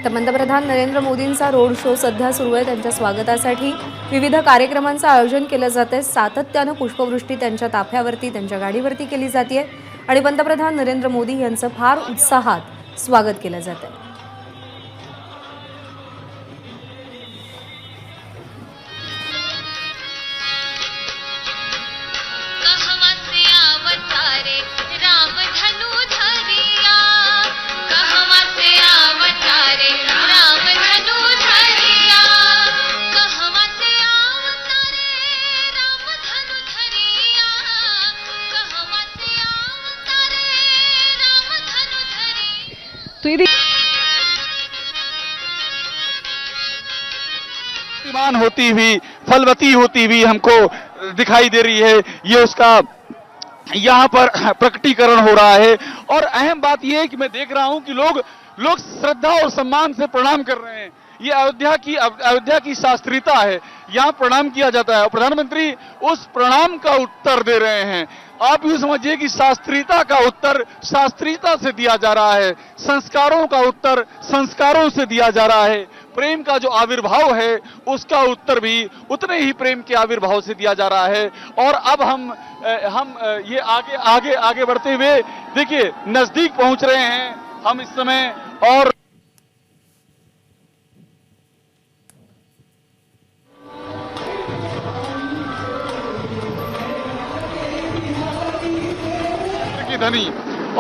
तर पंतप्रधान Narendra मोदींचा road show सध्या सुरू आहे। त्यांच्या स्वागतासाठी विविध कार्यक्रमांचं आयोजन केलं जाते। सातत्यानं पुष्पवृष्टी त्यांच्या ताफ्यावरती, त्यांच्या गाडीवरती केली जाते आणि पंतप्रधान नरेंद्र मोदी यांचं फार उत्साहात स्वागत केलं जातं। मान होती हुई, फलवती होती हुई हमको दिखाई दे रही है। ये उसका यहाँ पर प्रकटीकरण हो रहा है। और अहम बात यह है कि मैं देख रहा हूं कि लोग श्रद्धा और सम्मान से प्रणाम कर रहे हैं। ये अयोध्या की शास्त्रीयता है, यहाँ प्रणाम किया जाता है और प्रधानमंत्री उस प्रणाम का उत्तर दे रहे हैं। आप यूं समझिए कि शास्त्रीयता का उत्तर शास्त्रीयता से दिया जा रहा है, संस्कारों का उत्तर संस्कारों से दिया जा रहा है, प्रेम का जो आविर्भाव है उसका उत्तर भी उतने ही प्रेम के आविर्भाव से दिया जा रहा है। और अब हम ये आगे बढ़ते हुए देखिए नजदीक पहुंच रहे हैं हम इस समय। और ध्वनि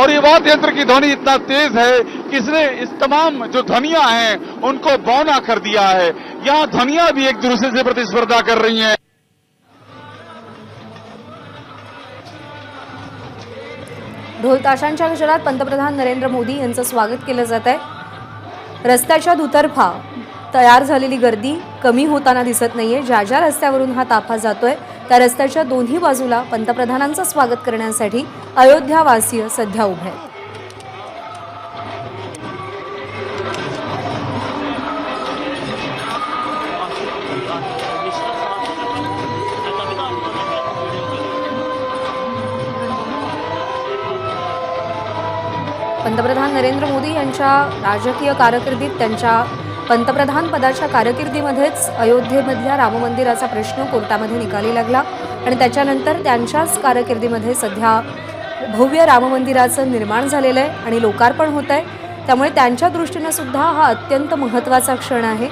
और ये वाद्य यंत्र की ध्वनि इतना तेज है कि इसने इस तमाम जो ध्वनियां हैं उनको बौना कर दिया है। यहाँ ध्वनियां भी एक दूसरे से प्रतिस्पर्धा कर रही हैं। ढोल ताशांच्या गजरात पंतप्रधान नरेंद्र मोदी यांचं स्वागत केलं जात आहे। रस्त्याच्या दुतर्फा तयार झालेली गर्दी कमी होताना दिसत नाहीये। ज्या ज्या रस्त्यावरून हा ताफा जातोय त्या रस्त्याच्या दोन्ही बाजूला पंतप्रधानांचं स्वागत करण्यासाठी अयोध्यावासीय सध्या उभे आहेत। पंतप्रधान नरेंद्र मोदी यांच्या राजकीय कारकिर्दीत त्यांच्या पंतप्रधान पदाच्या कारकिर्दीमध्येच अयोध्येमधल्या राम मंदिराचा प्रश्न कोर्टामध्ये निकाली लागला आणि त्याच्यानंतर त्यांच्याच कारकिर्दीमध्ये सध्या भव्य राम मंदिराचं निर्माण झालेलं आहे आणि लोकार्पण होत आहे। त्यामुळे त्यांच्या दृष्टीने सुद्धा हा अत्यंत महत्त्वाचा क्षण आहे।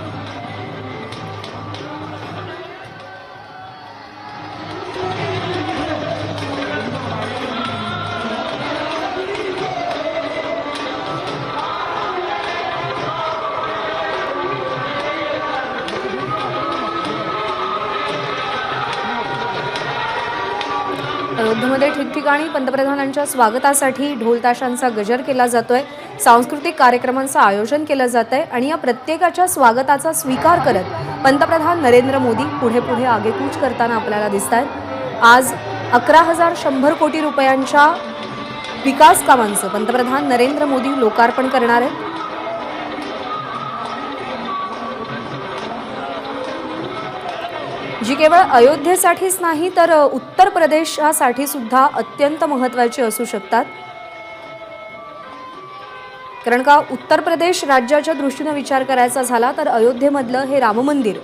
अयोध्येमध्ये ठिकठिकाणी पंतप्रधानांच्या स्वागतासाठी ढोल ताशांचा गजर केला जातोय। सांस्कृतिक कार्यक्रमांचं आयोजन केलं जातंय आणि या प्रत्येकाच्या स्वागताचा स्वीकार करत पंतप्रधान नरेंद्र मोदी पुढे आगेकूच करताना आपल्याला दिसतात। आज 11,100 कोटी रुपयांच्या विकास कामांचं पंतप्रधान नरेंद्र मोदी लोकार्पण करणार आहेत। जी केवळ अयोध्येसाठीच नाही तर उत्तर प्रदेशासाठी सुद्धा अत्यंत महत्त्वाची असू शकतात। कारण का उत्तर प्रदेश राज्याच्या दृष्टीने विचार करायचा झाला तर अयोध्येमधलं हे राम मंदिर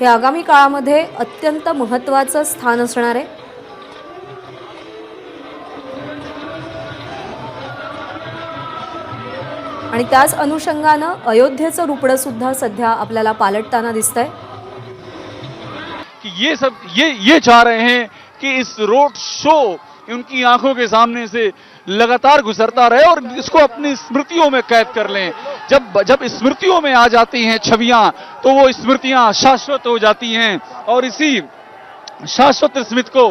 हे आगामी काळामध्ये अत्यंत महत्त्वाचं स्थान असणार आहे। आणि त्याच अनुषंगाने अयोध्येचं रूपडं सुद्धा सध्या आपल्याला पालटताना दिसतंय कि ये चाह रहे हैं कि इस रोड शो उनकी आंखों के सामने से लगातार गुजरता रहे और इसको अपनी स्मृतियों में कैद कर लें। जब स्मृतियों में आ जाती हैं छवियां तो वो स्मृतियां शाश्वत हो जाती हैं और इसी शाश्वत स्मृति को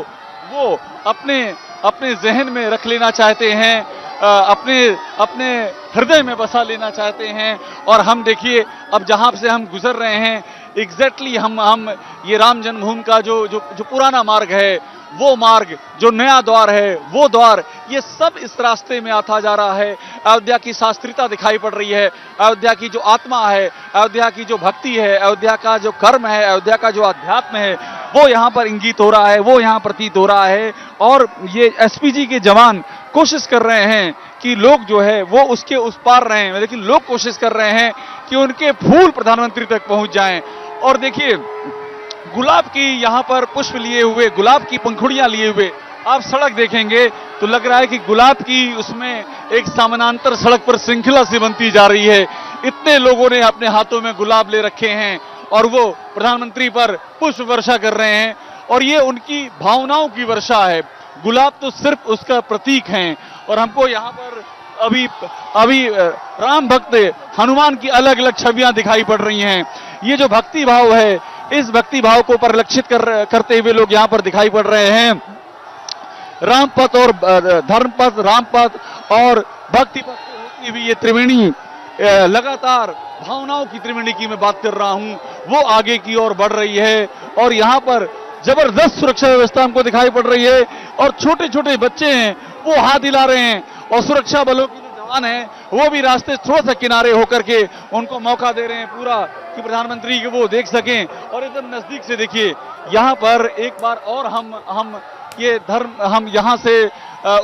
वो अपने जहन में रख लेना चाहते हैं, अपने हृदय में बसा लेना चाहते हैं। और हम देखिए अब जहां से हम गुजर रहे हैं एग्जैक्टली हम ये राम जन्मभूमि का जो पुराना मार्ग है वो मार्ग, जो नया द्वार है वो द्वार, ये सब इस रास्ते में आता जा रहा है। अयोध्या की शास्त्रीयता दिखाई पड़ रही है, अयोध्या की जो आत्मा है, अयोध्या की जो भक्ति है, अयोध्या का जो कर्म है, अयोध्या का जो अध्यात्म है वो यहाँ पर इंगित हो रहा है, वो यहाँ प्रतीत हो रहा है। और ये एसपीजी के जवान कोशिश कर रहे हैं कि लोग जो है वो उसके उस पार रहे हैं, लेकिन लोग कोशिश कर रहे हैं कि उनके फूल प्रधानमंत्री तक पहुंच जाएं। और देखिए गुलाब की यहाँ पर पुष्प लिए हुए, गुलाब की पंखुड़ियां लिए हुए आप सड़क देखेंगे तो लग रहा है कि गुलाब की उसमें एक समानांतर सड़क पर श्रृंखला सी बनती जा रही है। इतने लोगों ने अपने हाथों में गुलाब ले रखे हैं और वो प्रधानमंत्री पर पुष्प वर्षा कर रहे हैं और ये उनकी भावनाओं की वर्षा है। गुलाब तो सिर्फ उसका प्रतीक है और हमको यहाँ पर अभी राम भक्त हनुमान की अलग अलग छवियां दिखाई पड़ रही हैं। ये जो भक्ति भाव है, इस भक्ति भाव को परिलक्षित करते हुए लोग यहाँ पर दिखाई पड़ रहे हैं। रामपथ और धर्मपथ, रामपथ और भक्ति पथ से होती हुई ये त्रिवेणी लगातार भावनाओं की त्रिवेणी की मैं बात कर रहा हूं, वो आगे की ओर बढ़ रही है और यहाँ पर जबरदस्त सुरक्षा व्यवस्था हमको दिखाई पड़ रही है और छोटे छोटे बच्चे हैं वो हाथ हिला रहे हैं और सुरक्षा बलों के जो जवान हैं वो भी रास्ते थोड़ा सा किनारे होकर के उनको मौका दे रहे हैं पूरा कि प्रधानमंत्री को वो देख सकें। और एकदम नजदीक से देखिए यहाँ पर एक बार और हम यहाँ से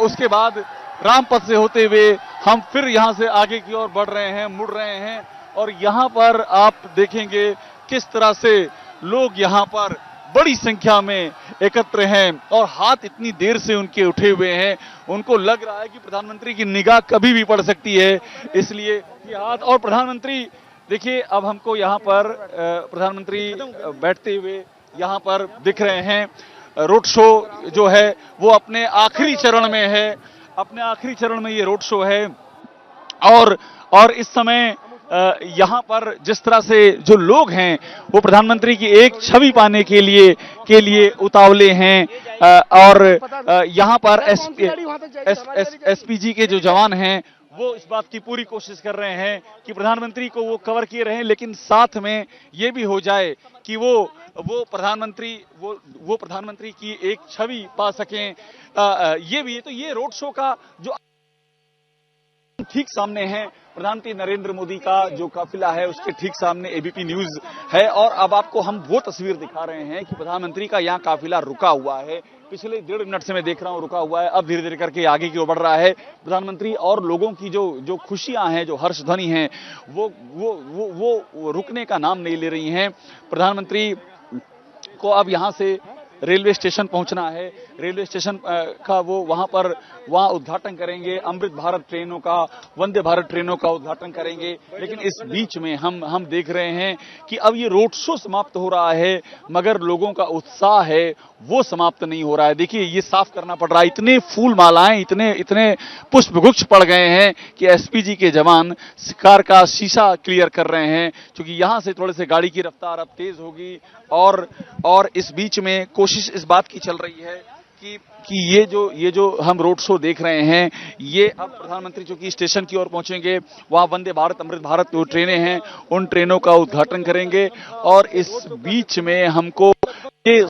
उसके बाद रामपथ से होते हुए हम फिर यहाँ से आगे की ओर बढ़ रहे हैं, मुड़ रहे हैं और यहाँ पर आप देखेंगे किस तरह से लोग यहाँ पर बड़ी संख्या में एकत्र हैं और हाथ इतनी देर से उनके उठे हुए हैं, उनको लग रहा है कि प्रधानमंत्री की निगाह कभी भी पड़ सकती है, इसलिए ये हाथ। और प्रधानमंत्री देखिए अब हमको यहाँ पर प्रधानमंत्री बैठते हुए यहाँ पर दिख रहे हैं। रोड शो जो है वो अपने आखिरी चरण में है, अपने आखिरी चरण में ये रोड शो है और इस समय यहाँ पर जिस तरह से जो लोग हैं वो प्रधानमंत्री की एक छवि पाने के लिए उतावले हैं और यहाँ पर एसपीजी के जो जवान हैं वो इस बात की पूरी कोशिश कर रहे हैं कि प्रधानमंत्री को वो कवर किए रहें, लेकिन साथ में ये भी हो जाए कि वो प्रधानमंत्री की एक छवि पा सकें। ये भी है। तो ये रोड शो का जो ठीक सामने है प्रधानमंत्री नरेंद्र मोदी का जो काफिला है उसके ठीक सामने एबीपी न्यूज है और अब आपको हम वो तस्वीर दिखा रहे हैं कि प्रधानमंत्री का यहाँ काफिला रुका हुआ है। पिछले 1.5 मिनट से मैं देख रहा हूँ रुका हुआ है, अब धीरे धीरे करके आगे की ओर बढ़ रहा है प्रधानमंत्री और लोगों की जो खुशियां हैं, जो हर्ष ध्वनि है वो रुकने का नाम नहीं ले रही हैं। प्रधानमंत्री को अब यहाँ से रेलवे स्टेशन पहुंचना है, रेलवे स्टेशन का वो वहां उद्घाटन करेंगे, अमृत भारत ट्रेनों का, वंदे भारत ट्रेनों का उद्घाटन करेंगे। लेकिन इस बीच में हम देख रहे हैं कि अब ये रोड शो समाप्त हो रहा है मगर लोगों का उत्साह है वो समाप्त नहीं हो रहा है। देखिए ये साफ करना पड़ रहा है, इतने फूल मालाएं, इतने पुष्पगुच्छ पड़ गए हैं कि एसपीजी के जवान कार का शीशा क्लियर कर रहे हैं क्योंकि यहां से थोड़े से गाड़ी की रफ्तार अब तेज होगी और इस बीच में कोशिश इस बात की चल रही है कि ये जो हम रोड शो देख रहे हैं ये अब प्रधानमंत्री चूंकि स्टेशन की ओर पहुंचेंगे वहां वंदे भारत, अमृत भारत जो ट्रेनें हैं उन ट्रेनों का उद्घाटन करेंगे और इस बीच में हमको ये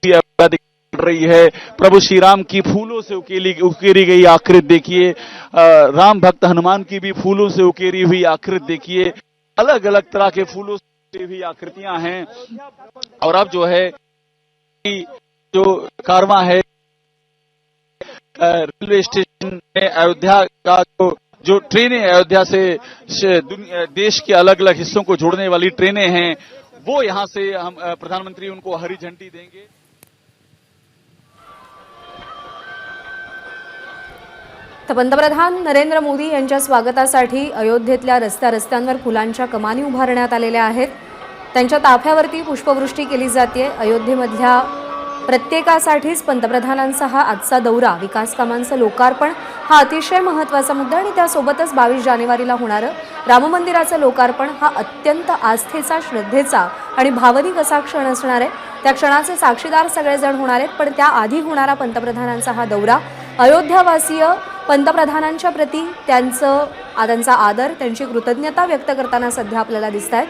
दिख रही है प्रभु श्री राम की फूलों से उकेरी गई आकृति देखिए, राम भक्त हनुमान की भी फूलों से उकेरी हुई आकृति देखिए, अलग अलग तरह के फूलों से भी आकृतियां हैं। और अब जो है जो कारवां है रेलवे स्टेशन में अयोध्या का जो ट्रेनें अयोध्या से देश के अलग अलग हिस्सों को जोड़ने वाली ट्रेनें हैं वो यहां से हम प्रधानमंत्री उनको हरी झंडी देंगे। तर पंतप्रधान नरेंद्र मोदी यांच्या स्वागतासाठी अयोध्येतल्या रस्त्यांवर फुलांच्या कमानी उभारण्यात आलेल्या आहेत। त्यांच्या ताफ्यावरती पुष्पवृष्टी केली जाते। अयोध्येमधल्या प्रत्येकासाठीच पंतप्रधानांचा हा आजचा दौरा, विकास कामांचं लोकार्पण हा अतिशय महत्त्वाचा मुद्दा आणि त्यासोबतच 22 जानेवारीला होणारं राम मंदिराचं लोकार्पण हा अत्यंत आस्थेचा, श्रद्धेचा आणि भावनिक असा क्षण असणार आहे। त्या क्षणाचे साक्षीदार सगळेजण होणार आहेत, पण त्याआधी होणारा पंतप्रधानांचा हा दौरा अयोध्यावासीय पंतप्रधानांच्या प्रती त्यांचा आदर, त्यांची कृतज्ञता व्यक्त करताना सध्या आपल्याला दिसतात।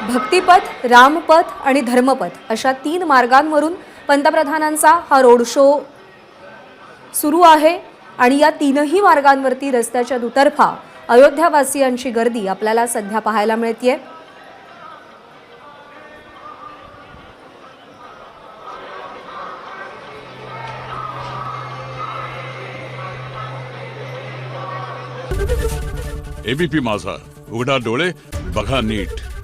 भक्तिपथ, रामपथ आणि धर्मपथ अशा 3 मार्गांवरून पंतप्रधानांचा हा रोड शो सुरू आहे आणि या 3ही मार्गांवरती रस्त्याच्या दुतर्फा अयोध्यावासियांची गर्दी आपल्याला सध्या पाहायला मिळते। एबीपी माझा, उघडा डोळे बघा नीट.